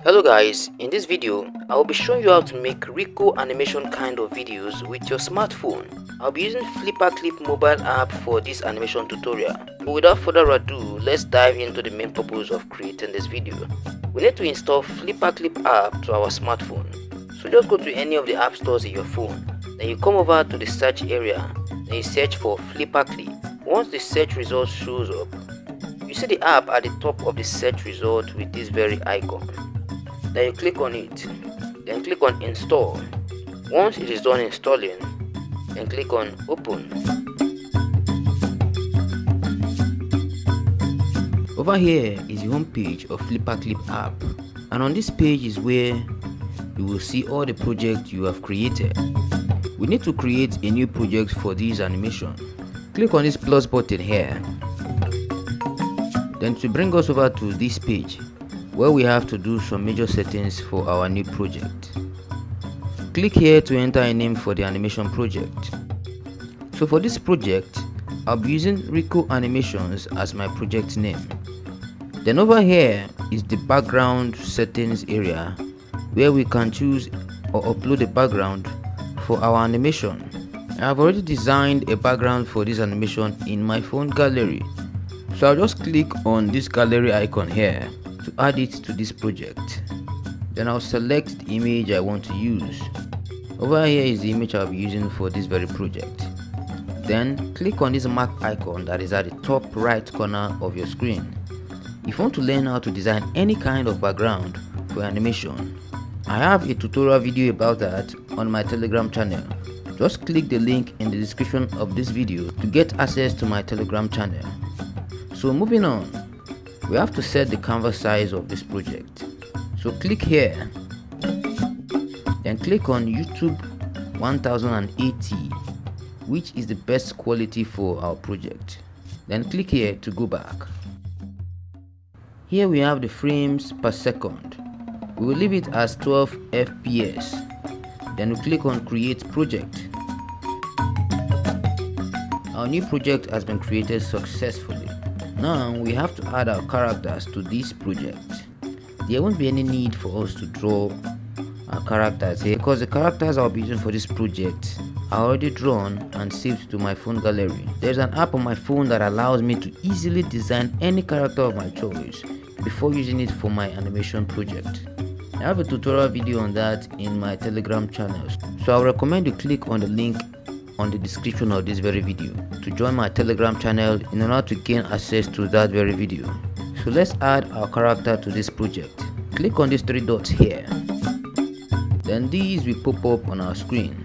Hello guys, in this video I will be showing you how to make RICO animation kind of videos with your smartphone. I'll be using Flipaclip mobile app for this animation tutorial. But without further ado, let's dive into the main purpose of creating this video. We need to install Flipaclip app to our smartphone. So just go to any of the app stores in your phone. Then you come over to the search area. Then you search for Flipaclip. Once the search result shows up, you see the app at the top of the search result with this very icon. Then you click on it, then click on install. Once it is done installing, then click on open. Over here is the home page of Flipaclip app, and on this page is where you will see all the projects you have created. We need to create a new project for this animation. Click on this plus button here, then to bring us over to this page where we have to do some major settings for our new project. Click here to enter a name for the animation project. So for this project, I'll be using RICO Animations as my project name. Then over here is the background settings area where we can choose or upload a background for our animation. I have already designed a background for this animation in my phone gallery. So I'll just click on this gallery icon here to add it to this project. Then I'll select the image I want to use. Over here is the image I'll be using for this very project. Then click on this mark icon that is at the top right corner of your screen. If you want to learn how to design any kind of background for animation, I have a tutorial video about that on my Telegram channel. Just click the link in the description of this video to get access to my Telegram channel. So moving on, we have to set the canvas size of this project. So click here, then click on YouTube 1080, which is the best quality for our project. Then click here to go back. Here we have the frames per second. We will leave it as 12 fps. Then we click on create project. Our new project has been created successfully. Now we have to add our characters to this project. There won't be any need for us to draw our characters here because the characters I'll be using for this project are already drawn and saved to my phone gallery. There's an app on my phone that allows me to easily design any character of my choice before using it for my animation project. I have a tutorial video on that in my Telegram channel, so I recommend you click on the link on the description of this very video to join my Telegram channel in order to gain access to that very video. So let's add our character to this project. Click on these three dots here. Then these will pop up on our screen.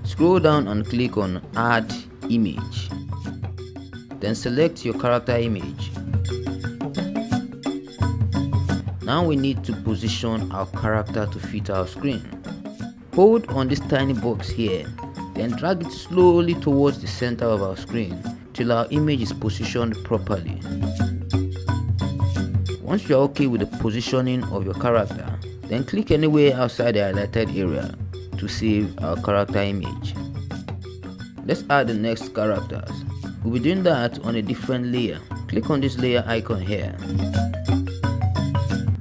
Scroll down and click on add image. Then select your character image. Now we need to position our character to fit our screen. Hold on this tiny box here, then drag it slowly towards the center of our screen till our image is positioned properly. Once you are okay with the positioning of your character, then click anywhere outside the highlighted area to save our character image. Let's add the next characters. We'll be doing that on a different layer. Click on this layer icon here.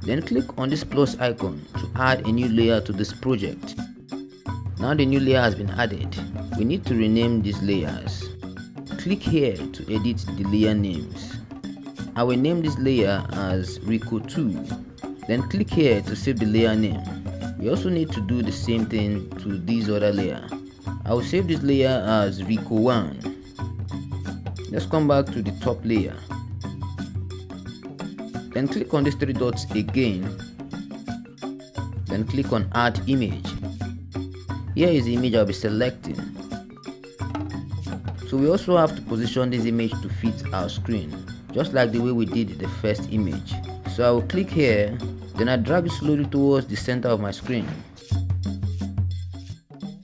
Then click on this plus icon to add a new layer to this project. Now the new layer has been added. We need to rename these layers. Click here to edit the layer names. I will name this layer as RICO 2. Then click here to save the layer name. We also need to do the same thing to this other layer. I will save this layer as RICO 1. Let's come back to the top layer. Then click on these three dots again. Then click on add image. Here is the image I'll be selecting. So we also have to position this image to fit our screen, just like the way we did the first image. So I will click here, then I drag it slowly towards the center of my screen.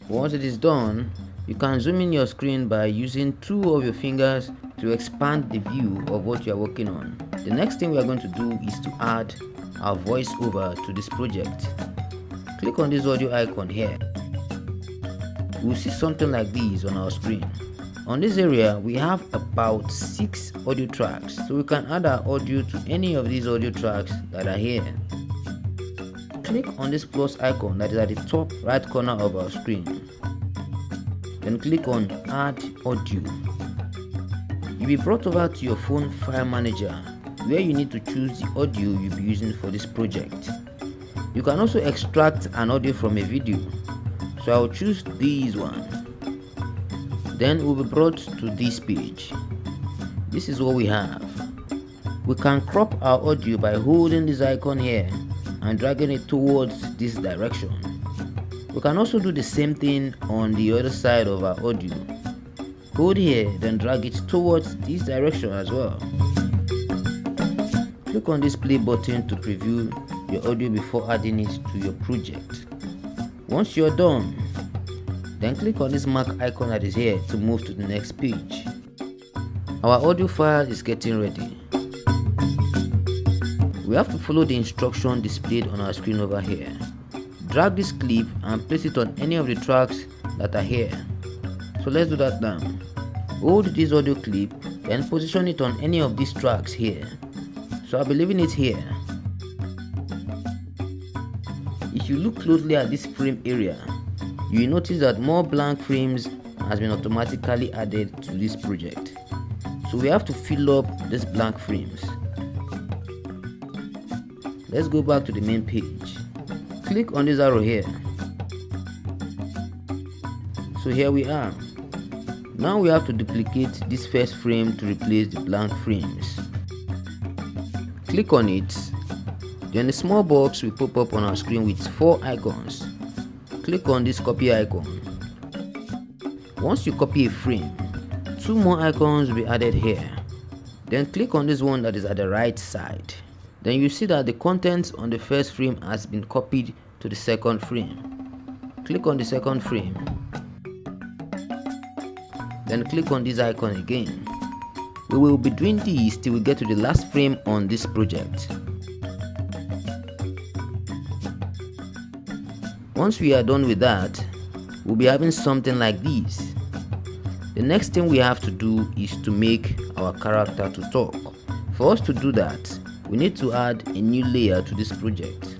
Once it is done, you can zoom in your screen by using two of your fingers to expand the view of what you are working on. The next thing we are going to do is to add our voiceover to this project. Click on this audio icon here. We'll see something like this on our screen. On this area we have about 6 audio tracks, so we can add our audio to any of these audio tracks that are here. click on this plus icon that is at the top right corner of our screen. Then click on Add Audio. You'll be brought over to your phone file manager where you need to choose the audio you'll be using for this project. You can also extract an audio from a video, so I'll choose this one. Then we'll be brought to this page. This is what we have. We can crop our audio by holding this icon here and dragging it towards this direction. We can also do the same thing on the other side of our audio. Hold here, then drag it towards this direction as well. Click on this play button to preview your audio before adding it to your project. Once you're done, then click on this mark icon that is here to move to the next page. Our audio file is getting ready. We have to follow the instruction displayed on our screen over here. Drag this clip and place it on any of the tracks that are here. So let's do that now. Hold this audio clip, then position it on any of these tracks here. So I'll be leaving it here. If you look closely at this frame area, you will notice that more blank frames has been automatically added to this project. So we have to fill up these blank frames. Let's go back to the main page. Click on this arrow here. So here we are. Now we have to duplicate this first frame to replace the blank frames. Click on it. Then a small box will pop up on our screen with 4 icons. Click on this copy icon. Once you copy a frame, 2 more icons will be added here. Then click on this one that is at the right side. Then you see that the contents on the first frame has been copied to the second frame. Click on the second frame. Then click on this icon again. We will be doing this till we get to the last frame on this project. Once we are done with that, we'll be having something like this. The next thing we have to do is to make our character to talk. For us to do that, we need to add a new layer to this project.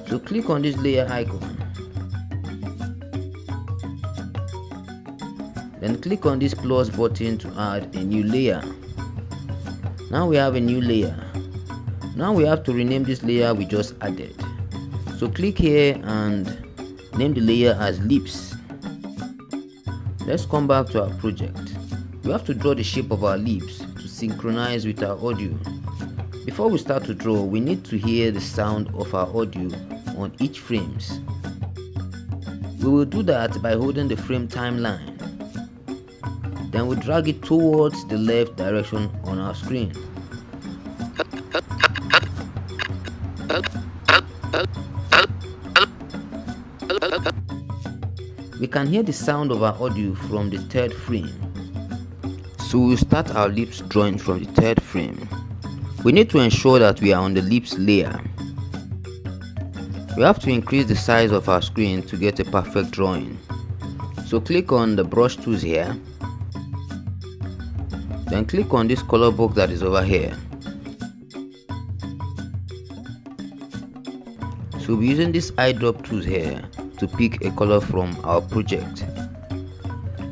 So click on this layer icon. Then click on this plus button to add a new layer. Now we have a new layer. Now we have to rename this layer we just added. So click here and name the layer as lips. Let's come back to our project. We have to draw the shape of our lips to synchronize with our audio. Before we start to draw, we need to hear the sound of our audio on each frames. We will do that by holding the frame timeline. Then we drag it towards the left direction on our screen. We can hear the sound of our audio from the 3rd frame. So we'll start our lips drawing from the 3rd frame. We need to ensure that we are on the lips layer. We have to increase the size of our screen to get a perfect drawing. So click on the brush tools here. Then click on this color box that is over here. So we'll be using this eyedrop tools here to pick a color from our project.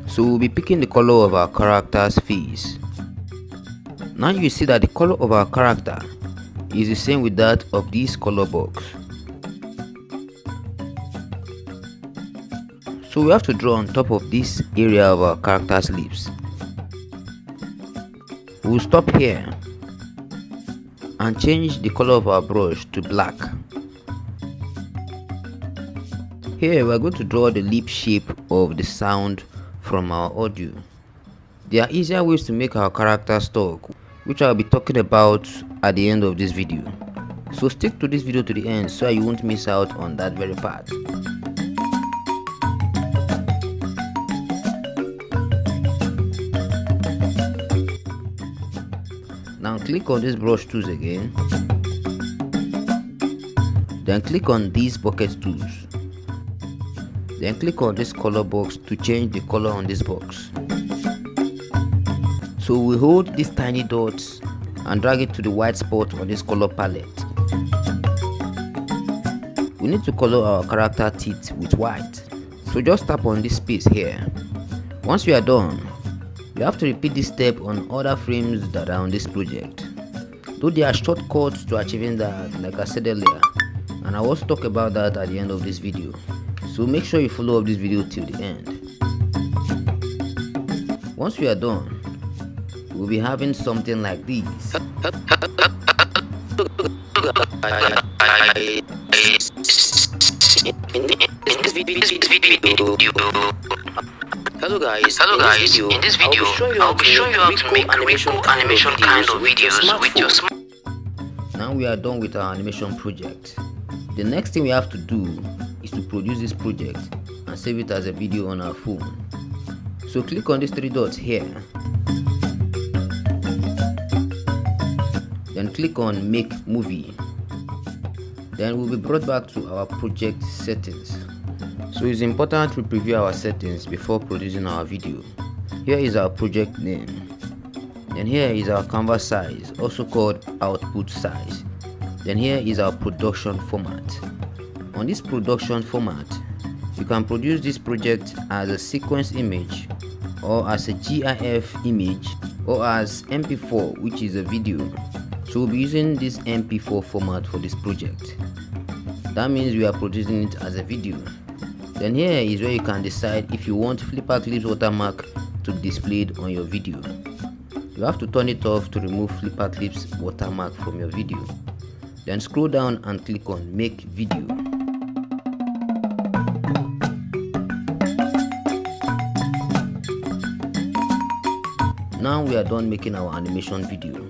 So we'll be picking the color of our character's face. Now you see that the color of our character is the same with that of this color box. So we have to draw on top of this area of our character's lips. We'll stop here and change the color of our brush to black. Here we are going to draw the lip shape of the sound from our audio. There are easier ways to make our characters talk, which I'll be talking about at the end of this video. So stick to this video to the end so you won't miss out on that very part. Now click on this brush tools again. Then click on these bucket tools. Then click on this color box to change the color on this box. So we hold these tiny dots and drag it to the white spot on this color palette. we need to color our character teeth with white. So just tap on this space here. Once we are done, you have to repeat this step on other frames that are on this project. Though there are shortcuts to achieving that, like I said earlier, and I will also talk about that at the end of this video. So make sure you follow up this video till the end. Once we are done, we'll be having something like this. Hello guys, in this video I'll be showing you how to make RICO animation kind of videos with your smartphone. Now we are done with our animation project. The next thing we have to do is to produce this project and save it as a video on our phone. So click on these three dots here, then click on make movie. Then we'll be brought back to our project settings. So it's important to preview our settings before producing our video. Here is our project name, then here is our canvas size, also called output size. Then here is our production format. On this production format, you can produce this project as a sequence image, or as a GIF image, or as MP4, which is a video. So we'll be using this MP4 format for this project. That means we are producing it as a video. Then here is where you can decide if you want Flipaclip's watermark to be displayed on your video. You have to turn it off to remove Flipaclip's watermark from your video. Then scroll down and click on make video. Now we are done making our animation video.